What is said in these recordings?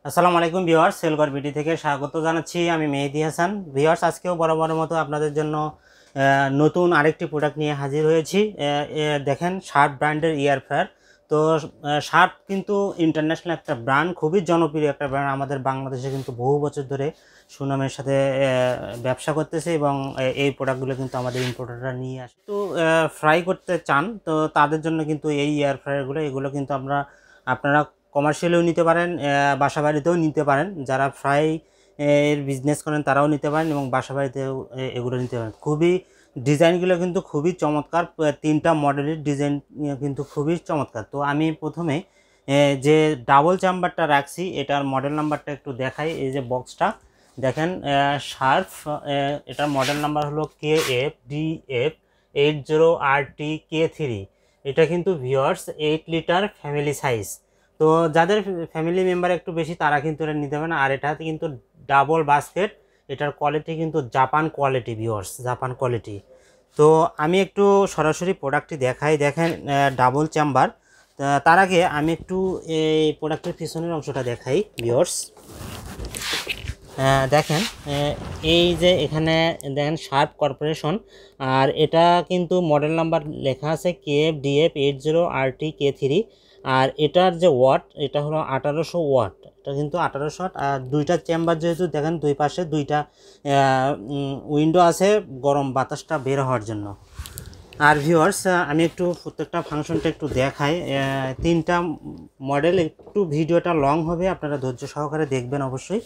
আসসালামু আলাইকুম viewers, সেলগর BD থেকে স্বাগত জানাচ্ছি। আমি মেহেদি হাসান। ভিউয়ার্স, আজকেও বরাবরের মতো আপনাদের জন্য নতুন আরেকটি প্রোডাক্ট নিয়ে হাজির হয়েছি। দেখেন, শার্প ব্র্যান্ডের ইয়ার ফ্রায়ার। তো শার্প কিন্তু ইন্টারন্যাশনাল একটা ব্র্যান্ড, খুবই জনপ্রিয় একটা ব্র্যান্ড। আমাদের বাংলাদেশে কিন্তু বহু বছর ধরে সুনামের সাথে ব্যবসা করতেছে এবং এই প্রোডাক্টগুলো কিন্তু আমাদের ইম্পোর্টাররা নিয়ে আসে। তো ফ্রাই করতে চান তো তাদের জন্য কিন্তু এই এয়ার ফ্রায়ারগুলো কিন্তু আপনারা কমার্শিয়ালেও নিতে পারেন, বাসা বাড়িতেও নিতে পারেন। যারা ফ্রাই এর বিজনেস করেন তারাও নিতে পারেন এবং বাসা বাড়িতেও এগুলো নিতে পারেন। খুবই ডিজাইনগুলো কিন্তু খুবই চমৎকার, তিনটা মডেলের ডিজাইন কিন্তু খুবই চমৎকার। তো আমি প্রথমে যে ডাবল চেম্বারটা রাখছি এটার মডেল নাম্বারটা একটু দেখাই। এই যে বক্সটা দেখেন, শার্প, এটার মডেল নাম্বার হলো KFDF80RT-K3। এটা কিন্তু ভিউয়ার্স 8 লিটার ফ্যামিলি সাইজ। তো যাদের ফ্যামিলি মেম্বার একটু বেশি তারা কিন্তু এটা নিতে পারেন। আর এটাতে কিন্তু ডাবল বাস্কেট, এটার কোয়ালিটি কিন্তু Japan quality viewers, Japan quality. তো আমি একটু সরাসরি প্রোডাক্টটি দেখাই। দেখেন, ডাবল চেম্বার। তার আগে আমি একটু এই প্রোডাক্টের পিছনের অংশটা দেখাই ভিউয়ার্স। দেখেন, এই যে এখানে দেখেন শার্প কর্পোরেশন, আর এটা কিন্তু মডেল নাম্বার লেখা আছে KFDF80RT-K3। আর এটার যে ওয়াট, এটা হলো 1800 ওয়াট। এটা কিন্তু 1800 ওয়াট। আর দুইটা চেম্বার, যেহেতু দেখেন দুই পাশে দুইটা উইন্ডো আছে গরম বাতাসটা বের হওয়ার জন্য। আর ভিউয়ার্স, আমি একটু প্রত্যেকটা ফাংশনটা একটু দেখাই। তিনটা মডেল, একটু ভিডিওটা লং হবে, আপনারা ধৈর্য সহকারে দেখবেন অবশ্যই,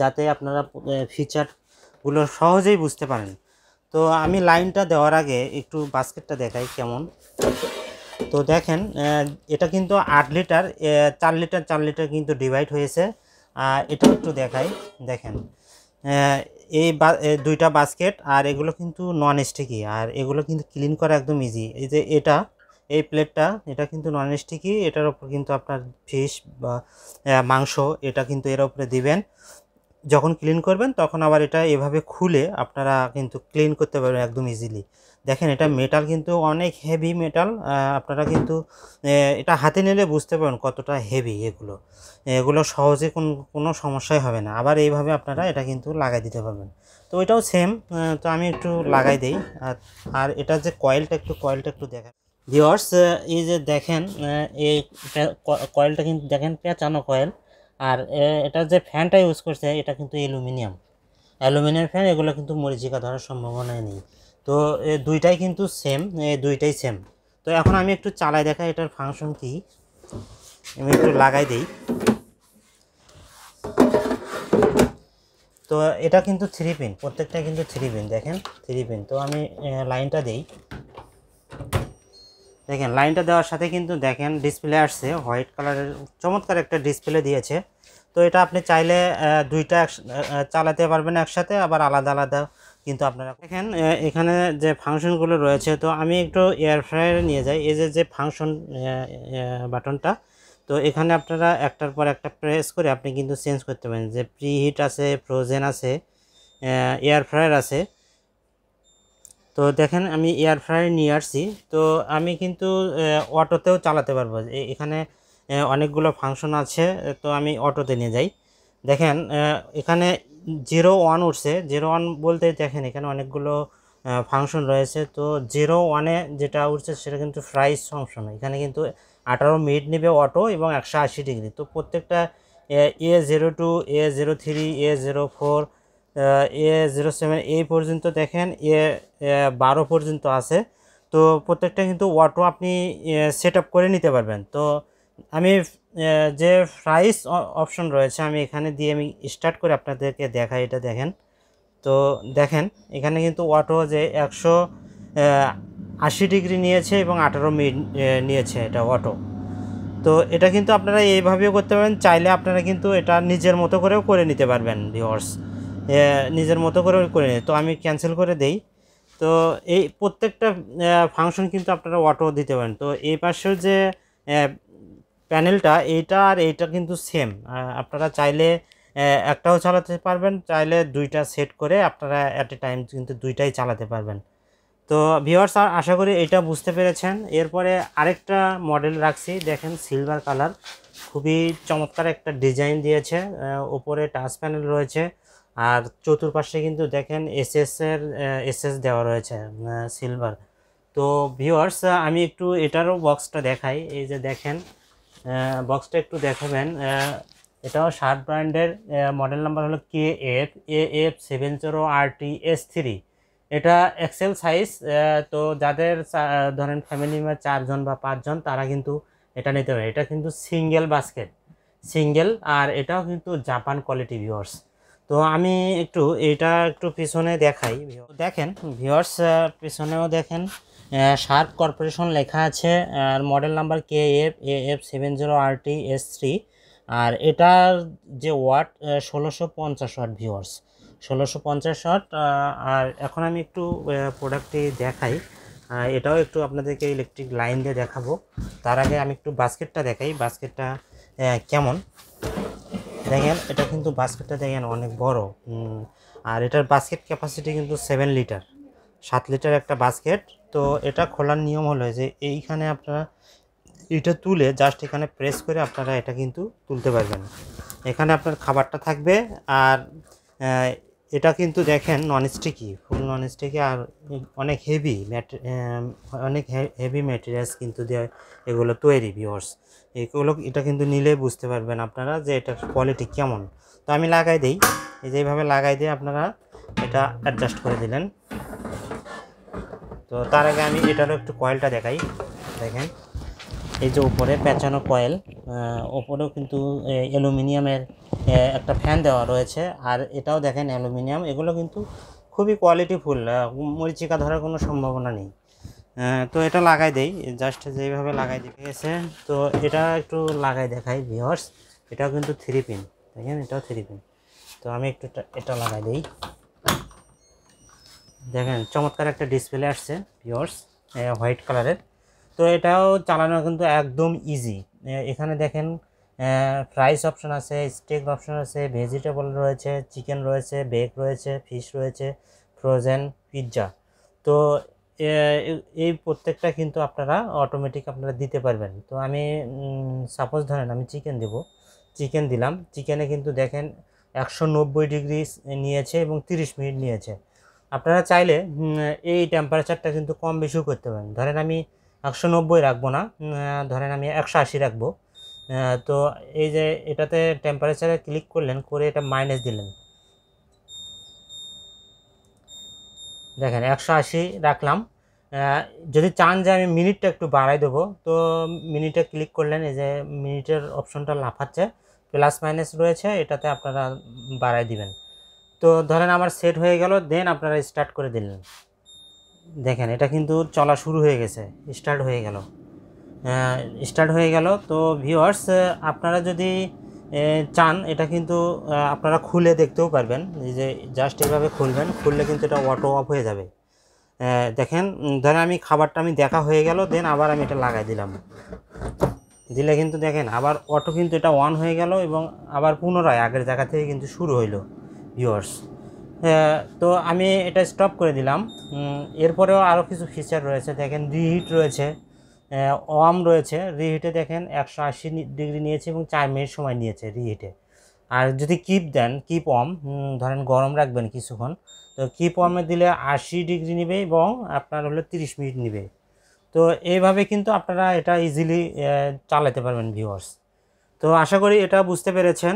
যাতে আপনারা ফিচারগুলো সহজেই বুঝতে পারেন। তো আমি লাইনটা দেওয়ার আগে একটু বাস্কেটটা দেখাই কেমন। তো দেখেন, এটা কিন্তু 8 লিটার, 4 লিটার 4 লিটার কিন্তু ডিভাইড হয়েছে। এটাও একটু দেখাই। দেখেন, এই দুইটা বাস্কেট, আর এগুলো কিন্তু নন স্টিকি, আর এগুলো কিন্তু ক্লিন করা একদম ইজি। এই যে এই প্লেটটা, এটা কিন্তু নন স্টিকি। এটার উপর কিন্তু আপনার ফিশ বা মাংস এটা কিন্তু এর উপরে দিবেন। যখন ক্লিন করবেন তখন আবার এটা এভাবে খুলে আপনারা কিন্তু ক্লিন করতে পারবেন একদম ইজিলি। দেখেন, এটা মেটাল কিন্তু অনেক হেভি মেটাল। আপনারা কিন্তু এটা হাতে নিলে বুঝতে পারবেন কতটা হেভি। এগুলো সহজে কোনো সমস্যাই হবে না। আবার এইভাবে আপনারা এটা কিন্তু লাগাই দিতে পারবেন। তো এটাও সেম। তো আমি একটু লাগাই দেই। আর এটার যে কয়েলটা একটু দেখেন ভিউয়ার্স। এই যে দেখেন, এই কয়েলটা কিন্তু দেখেন পেঁচানো কয়েল। আর এটা যে ফ্যানটা ইউজ করছে এটা কিন্তু অ্যালুমিনিয়াম ফ্যান। এগুলো কিন্তু মরিচিকা ধরার সম্ভাবনাই নেই। তো দুইটাই কিন্তু দুইটাই সেম। তো এখন আমি একটু চালাই দেখাই এটার ফাংশন কি। আমি একটু লাগাই দেই। তো এটা কিন্তু 3 পিন, প্রত্যেকটা কিন্তু 3 পিন। দেখেন 3 পিন। তো আমি লাইনটা দেই। দেখেন, লাইনটা দেওয়ার সাথে কিন্তু দেখেন ডিসপ্লে আসছে, হোয়াইট কালারের চমৎকার একটা ডিসপ্লে দিয়েছে। তো এটা আপনি চাইলে দুইটা চালাতে পারবেন একসাথে, আবার আলাদা আলাদা কিন্তু আপনারা দেখেন। এখানে যে ফাংশনগুলো রয়েছে, তো আমি একটু এয়ার ফ্রায়ারে নিয়ে যাই। এই যে ফাংশন বাটনটা, তো এখানে আপনারা একটার পর একটা প্রেস করে আপনি কিন্তু চেঞ্জ করতে পারেন। যে প্রি হিট আছে, ফ্রোজেন আছে, এয়ার ফ্রায়ার আছে। তো দেখেন, আমি এয়ার ফ্রায়ার নিয়ে আসছি। তো আমি কিন্তু অটোতেও চালাতে পারবো। এখানে অনেকগুলো ফাংশন আছে। তো আমি অটোতে নিয়ে যাই। দেখেন, এখানে 0-1 উঠছে। 0-1 বলতে দেখেন এখানে অনেকগুলো ফাংশন রয়েছে। তো 0-1-এ যেটা উঠছে সেটা কিন্তু ফ্রাইস ফাংশন। এখানে কিন্তু 18 মিনিট নেবে অটো এবং 180 ডিগ্রি। তো প্রত্যেকটা A02, A03, A04, A07 এই পর্যন্ত দেখেন, A12 পর্যন্ত আছে। তো প্রত্যেকটা কিন্তু অটো আপনি সেট আপ করে নিতে পারবেন। তো আমি যে প্রাইস অপশন রয়েছে আমি এখানে দিয়ে আমি স্টার্ট করে আপনাদেরকে দেখাই। এটা দেখেন। তো দেখেন, এখানে কিন্তু অটো যে 180 ডিগ্রি নিয়েছে এবং 18 মিনিট নিয়েছে এটা অটো। তো এটা কিন্তু আপনারা এইভাবেও করতে পারেন। চাইলে আপনারা কিন্তু এটা নিজের মতো করেও করে নিতে পারবেন ভিউয়ার্স, নিজের মতো করে নিতে। তো আমি ক্যান্সেল করে দেই। তো এই প্রত্যেকটা ফাংশন কিন্তু আপনারা অটো দিতে পারেন। তো এই পাশেও যে প্যানেলটা, এইটা আর এইটা কিন্তু সেম। আপনারা চাইলে একটাও চালাতে পারবেন, চাইলে দুইটা সেট করে আপনারা অ্যাট এ টাইম কিন্তু দুইটাই চালাতে পারবেন। তো ভিউয়ার্স, আশা করি এটা বুঝতে পেরেছেন। এরপরে আরেকটা মডেল রাখছি, দেখেন সিলভার কালার। খুবই চমৎকার একটা ডিজাইন দিয়েছে। উপরে টাচ প্যানেল রয়েছে, আর চতুর্পাশে কিন্তু দেখেন এসএস দেওয়া রয়েছে সিলভার। তো ভিউয়ার্স, আমি একটু এটারও বক্সটা দেখাই। এই যে দেখেন, বক্সটা একটু দেখাবেন। এটাও শার্প ব্র্যান্ডের, মডেল নাম্বার হলো KF70RT-S3। এটা এক্সেল সাইজ। তো যাদের ধরেন ফ্যামিলি মেম্বার 4 জন বা 5 জন, তারা কিন্তু এটা নিতে পারে। এটা কিন্তু সিঙ্গেল বাস্কেট, সিঙ্গেল, আর এটাও কিন্তু জাপান কোয়ালিটি ভিউয়ার্স। তো আমি এটা একটু পিছনে দেখাই। দেখেন ভিউয়ার্স, পিছনেও দেখেন শার্প কর্পোরেশন লেখা আছে, আর মডেল নাম্বার KF70RT-S3। আর এটার যে ওয়াট 1650 ওয়াট ভিউয়ার্স, 1650 ওয়াট। আর এখন আমি একটু প্রোডাক্টটি দেখাই। এটাও একটু আপনাদেরকে ইলেকট্রিক লাইন দিয়ে দেখাবো। তার আগে আমি একটু বাস্কেটটা দেখাই, বাস্কেটটা কেমন। দেখেন, এটা কিন্তু বাস্কেটটা দেখেন অনেক বড়। আর এটার বাস্কেট ক্যাপাসিটি কিন্তু 7 লিটার, 7 লিটার একটা বাস্কেট। তো এটা খোলার নিয়ম হলো যে এইখানে আপনারা এটা তুলে জাস্ট এখানে প্রেস করে আপনারা এটা কিন্তু তুলতে পারবেন। এখানে আপনার খাবারটা থাকবে। আর এটা কিন্তু দেখেন ননস্টিকি, ফুল ননস্টিকি, আর অনেক হেভি ম্যাটেরিয়ালস কিন্তু দেয় এগুলো তৈরি ভিউয়ার্স। এটা কিন্তু নিলে বুঝতে পারবেন আপনারা যে এটার কোয়ালিটি কেমন। তো আমি লাগাই দিই, এই যে এইভাবে লাগাই দিয়ে আপনারা এটা অ্যাডজাস্ট করে দিলেন। তো তার আগে আমি এটারও একটু কয়েলটা দেখাই। দেখেন, এই যে উপরে পেঁচানো কয়েল, ওপরেও কিন্তু অ্যালুমিনিয়ামের একটা ফ্যান দেওয়া রয়েছে। আর এটাও দেখেন অ্যালুমিনিয়াম। এগুলো কিন্তু খুবই কোয়ালিটিফুল, মরিচিকা ধরার কোনো সম্ভাবনা নেই। তো এটা লাগাই দেই, জাস্ট যেইভাবে লাগাই দিয়ে গেছে। তো এটা একটু লাগাই দেখাই ভিউয়ার্স। এটাও কিন্তু 3 পিন, দেখেন এটাও 3 পিন। তো আমি একটু এটা লাগাই দিই। দেখেন চমৎকার একটা ডিসপ্লে আসছে ভিউয়ার্স, হোয়াইট কালারের। তো এটাও চালানো কিন্তু একদম ইজি। এখানে দেখেন ফ্রাইস অপশন আছে, স্টেক অপশন আছে, ভেজিটেবল রয়েছে, চিকেন রয়েছে, বেক রয়েছে, ফিশ রয়েছে, ফ্রোজেন, পিৎজা। তো এই প্রত্যেকটা কিন্তু আপনারা অটোমেটিক আপনারা দিতে পারবেন। তো আমি সাপোজ ধরেন আমি চিকেন দিলাম। চিকেনে কিন্তু দেখেন 190 ডিগ্রি নিয়েছে এবং 30 মিনিট নিয়েছে। আপনারা চাইলে এই টেম্পারেচারটা কিন্তু কম বেশিও করতে পারেন। ধরেন আমি 190 রাখবো না, ধরেন আমি 180 রাখবো। তো এই যে এটাতে টেম্পারেচারে ক্লিক করলেন, করে এটা মাইনাস দিলেন। দেখেন 180 রাখলাম। যদি চান যে আমি মিনিটটা একটু বাড়াই দেবো, তো মিনিটে ক্লিক করলেন, এই যে মিনিটের অপশনটা লাফাচ্ছে, প্লাস মাইনাস রয়েছে, এটাতে আপনারা বাড়াই দিবেন। তো ধরেন আমার সেট হয়ে গেল, দেন আপনারা স্টার্ট করে দিলেন। দেখেন এটা কিন্তু চলা শুরু হয়ে গেছে, স্টার্ট হয়ে গেল। তো ভিউয়ার্স, আপনারা যদি চান এটা কিন্তু আপনারা খুলে দেখতেও পারবেন। এই যে জাস্ট এইভাবে খুলবেন, খুললে কিন্তু এটা অটো অফ হয়ে যাবে। দেখেন, ধরেন আমি খাবারটা দেখা হয়ে গেল, দেন আবার আমি এটা লাগাই দিলাম। দিলে কিন্তু দেখেন আবার অটো কিন্তু এটা অন হয়ে গেল, এবং আবার পুনরায় আগের জায়গা থেকে কিন্তু শুরু হইলো ভিউয়ার্স। তো আমি এটা স্টপ করে দিলাম। এরপরেও আরও কিছু ফিচার রয়েছে। দেখেন রিহিট রয়েছে, ওয়ার্ম রয়েছে। রিহিটে দেখেন 180 ডিগ্রি নিয়েছে এবং 4 মিনিট সময় নিয়েছে রিহিটে। আর যদি কিপ ওয়ার্ম, ধরেন গরম রাখবেন কিছুক্ষণ, তো কিপ ওয়ার্মে দিলে 80 ডিগ্রি নেবে এবং আপনার হলো 30 মিনিট নেবে। তো এইভাবে কিন্তু আপনারা এটা ইজিলি চালাতে পারবেন ভিউয়ার্স। তো আশা করি এটা বুঝতে পেরেছেন,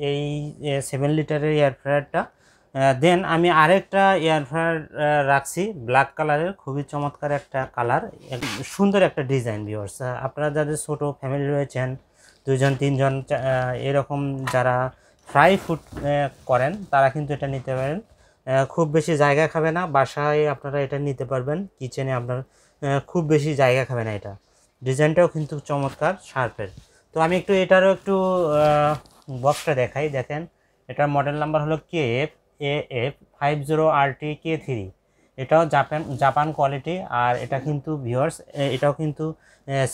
এই 7 লিটারের এয়ার ফ্রায়ারটা। দেন আমি আরেকটা এয়ার ফ্রায়ার রাখছি ব্ল্যাক কালারের, খুবই চমৎকার একটা কালার, সুন্দর একটা ডিজাইন ভিউয়ার্স। আপনারা যাদের ছোট ফ্যামিলি রয়েছেন, 2 জন 3 জন, এরকম যারা ফ্রাই ফুড করেন, তারা কিন্তু এটা নিতে পারেন। খুব বেশি জায়গা খাবে না, বাসায় আপনারা এটা নিতে পারবেন। কিচেনে আপনার খুব বেশি জায়গা খাবে না। এটা ডিজাইনটাও কিন্তু চমৎকার, শার্পের। তো আমি এটারও একটু বক্সটা দেখাই। দেখেন এটার মডেল নাম্বার হলো KF50RT-K3। এটাও জাপান কোয়ালিটি। আর এটা কিন্তু ভিউয়ার্স, এটাও কিন্তু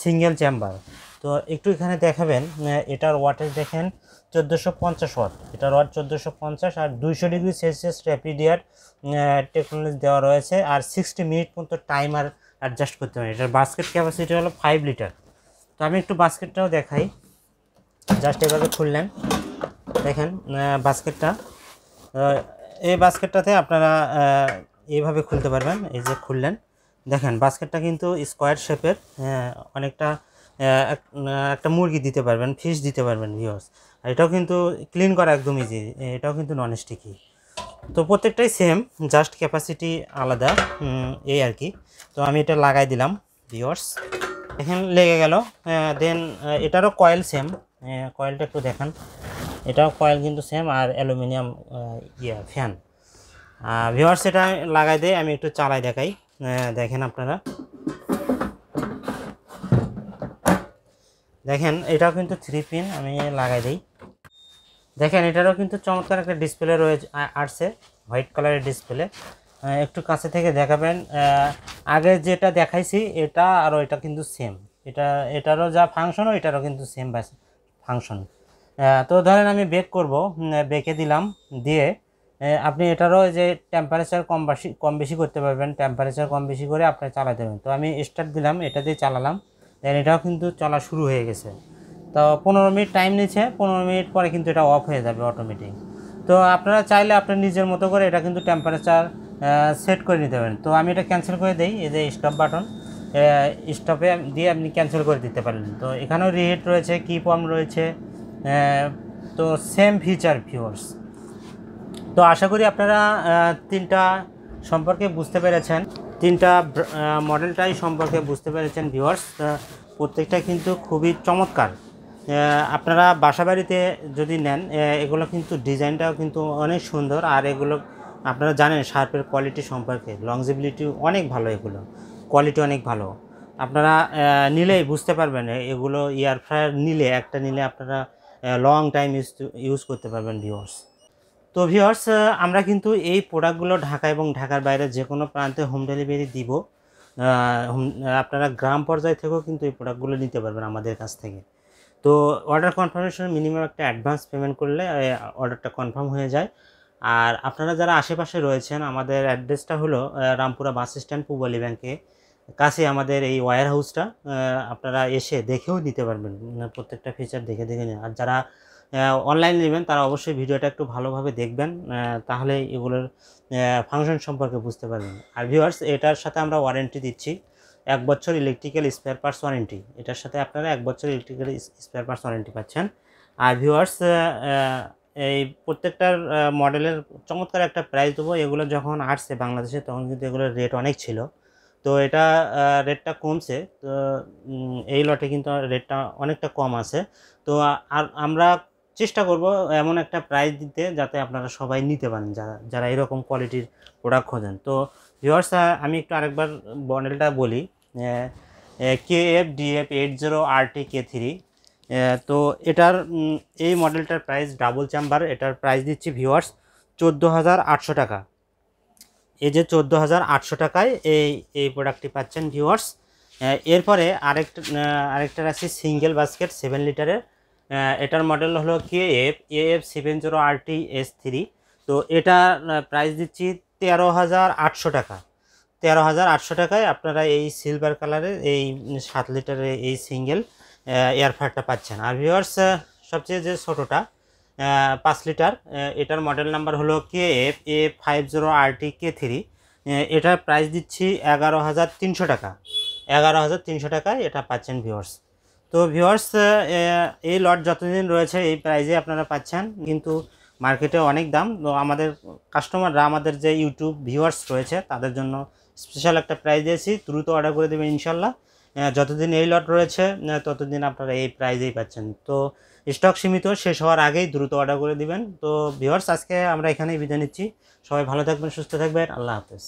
সিঙ্গেল চেম্বার। তো একটু এখানে দেখাবেন, এটার ওয়াটেজ দেখেন 1450 ওয়াট। এটার ওয়াট 1450, আর 200 degree Celsius rapid air technology দেওয়া রয়েছে। আর 60 মিনিট মতো টাইমার অ্যাডজাস্ট করতে পারেন। এটার বাস্কেট ক্যাপাসিটি হলো 5 লিটার। তো আমি একটু বাস্কেটটাও দেখাই। জাস্ট এভাবে খুললেন, দেখেন বাস্কেটটা, এই বাস্কেটটাতে আপনারা এইভাবে খুলতে পারবেন। এই যে খুললেন, দেখেন বাস্কেটটা কিন্তু স্কোয়ার শেপের, অনেকটা একটা মুরগি দিতে পারবেন, ফিশ দিতে পারবেন ভিউয়ার্স। আর এটাও কিন্তু ক্লিন করা একদম ইজি, এটাও কিন্তু নন স্টিকি। তো প্রত্যেকটাই সেম, জাস্ট ক্যাপাসিটি আলাদা, এই আর কি। তো আমি এটা লাগাই দিলাম ভিউয়ার্স, এখন লেগে গেল। দেন এটারও কয়েল সেম, কয়েলটা একটু দেখান, এটাও কয়েল কিন্তু সেম, আর অ্যালুমিনিয়াম ফ্যান। ভিউয়ার্স এটা লাগাই দেয়, আমি একটু চালাই দেখাই, দেখেন আপনারা, দেখেন এটাও কিন্তু 3 পিন, আমি লাগাই দিই। দেখেন এটারও কিন্তু চমৎকার একটা ডিসপ্লে রয়েছে, আসছে হোয়াইট কালারের ডিসপ্লে। একটু কাছে থেকে দেখাবেন, আগে যেটা দেখাইছি এটা আর এটা কিন্তু সেম, এটারও যা ফাংশন এটারও কিন্তু সেম ফাংশন। তো ধরেন আমি বেক করব, বেকে দিলাম, দিয়ে আপনি এটারও যে টেম্পারেচার কম বেশি করতে পারবেন, টেম্পারেচার কম বেশি করে আপনি চালাতে পারবেন। তো আমি স্টার্ট দিলাম, এটা দিয়ে চালালাম, দেন এটাও কিন্তু চলা শুরু হয়ে গেছে। তো 15 মিনিট টাইম নিচ্ছে, 15 মিনিট পরে কিন্তু এটা অফ হয়ে যাবে অটোমেটিক। তো আপনারা চাইলে আপনার নিজের মতো করে এটা কিন্তু টেম্পারেচার সেট করে নিতে পারেন। তো আমি এটা ক্যান্সেল করে দিই, এই যে স্টপ বাটন, স্টপে দিয়ে আপনি ক্যান্সেল করে দিতে পারেন। তো এখানেও রিহিট রয়েছে, কিপ অন রয়েছে, তো সেম ফিচার ভিউয়ার্স। তো আশা করি আপনারা তিনটা সম্পর্কে বুঝতে পেরেছেন, তিনটা মডেলটাই সম্পর্কে বুঝতে পেরেছেন ভিউয়ার্স। প্রত্যেকটা কিন্তু খুবই চমৎকার। আপনারা বাসাবাড়িতে যদি নেন, এগুলো কিন্তু ডিজাইনটাও কিন্তু অনেক সুন্দর, আর এগুলো আপনারা জানেন শার্পের কোয়ালিটি সম্পর্কে, লংজিবিলিটি অনেক ভালো, এগুলো কোয়ালিটি অনেক ভালো। আপনারা নিলেই বুঝতে পারবেন, এগুলো এয়ার ফ্রায়ার নিলে, একটা নিলে আপনারা লং টাইম ইউজ করতে পারবেন ভিউয়ার্স। তো ভিউয়ার্স, আমরা কিন্তু এই প্রোডাক্টগুলো ঢাকা এবং ঢাকার বাইরে যে কোনো প্রান্তে হোম ডেলিভারি দিব। আপনারা গ্রাম পর্যায় থেকেও কিন্তু এই প্রোডাক্টগুলো নিতে পারবেন আমাদের কাছ থেকে। তো অর্ডার কনফার্মেশন মিনিমাম একটা অ্যাডভান্স পেমেন্ট করলে অর্ডারটা কনফার্ম হয়ে যায়। আর আপনারা যারা আশেপাশে রয়েছেন, আমাদের অ্যাড্রেসটা হলো রামপুরা বাস স্ট্যান্ড, পূবালী ব্যাংকে কাছে আমাদের এই ওয়্যার হাউসটা। আপনারা এসে দেখেও নিতে পারবেন, প্রত্যেকটা ফিচার দেখে দেখে নিন। আর যারা অনলাইন নেবেন তারা অবশ্যই ভিডিওটা একটু ভালোভাবে দেখবেন, তাহলে এগুলোর ফাংশন সম্পর্কে বুঝতে পারবেন। আর ভিউয়ার্স, এটার সাথে আমরা ওয়ারেন্টি দিচ্ছি 1 বছর ইলেকট্রিক্যাল স্পেয়ার পার্টস ওয়ারেন্টি। এটার সাথে আপনারা 1 বছর ইলেকট্রিক্যাল স্পেয়ার পার্টস ওয়ারেন্টি পাচ্ছেন। আর ভিউয়ার্স, এই প্রত্যেকটার মডেলের চমৎকার একটা প্রাইস দেবো। এগুলো যখন আসছে বাংলাদেশে তখন কিন্তু এগুলোর রেট অনেক ছিল, তো এটা রেটটা কমছে। তো এই লটে কিন্তু রেটটা অনেকটা কম আছে। তো আর আমরা চেষ্টা করব এমন একটা প্রাইস দিতে যাতে আপনারা সবাই নিতে পারেন, যারা যারা এরকম কোয়ালিটির প্রোডাক্ট খোঁজেন। তো ভিউয়ার্স, আমি একটু আরেকবার মডেলটা বলি, KF-DF80RT-K3। তো এটার এই মডেলটার প্রাইস ডাবল চেম্বার, এটার প্রাইস দিচ্ছি ভিউয়ার্স 14,800 টাকা। এই যে 14,800 টাকায় এই প্রোডাক্টটি পাচ্ছেন ভিউয়ার্স। এরপরে আরেকটার আছে সিঙ্গেল বাস্কেট 7 লিটারের, এটার মডেল হলো KF-AF70RT-S3। তো এটা প্রাইস দিচ্ছি 13,800 টাকা। 13,800 টাকায় আপনারা এই সিলভার কালারের এই 7 লিটারের এই সিঙ্গেল এয়ার ফ্রায়ারটা পাচ্ছেন। আর ভিউয়ার্স, সবচেয়ে যে ছোটোটা 5 লিটার, এটার মডেল নাম্বার হলো KF-A50RT-K3। এটার প্রাইস দিচ্ছি 11,300 টাকা। 11,300 টাকায় এটা পাচ্ছেন ভিউয়ার্স। তো ভিউয়ার্স, এই লট যতদিন রয়েছে এই প্রাইজে আপনারা পাচ্ছেন, কিন্তু মার্কেটে অনেক দাম। তো আমাদের কাস্টমাররা, আমাদের যে ইউটিউব ভিউয়ার্স রয়েছে তাদের জন্য স্পেশাল একটা প্রাইস দিয়েছি, দ্রুত অর্ডার করে দেবেন ইনশাল্লাহ। যতদিন এই লট রয়েছে ততদিন আপনারা এই প্রাইজেই পাচ্ছেন। তো স্টক সীমিত, শেষ হওয়ার আগেই দ্রুত অর্ডার করে দিবেন। তো ভিউয়ার্স, আজকে আমরা এখানেই বিদায় নিচ্ছি। সবাই ভালো থাকবেন, সুস্থ থাকবেন, আল্লাহ হাফেজ।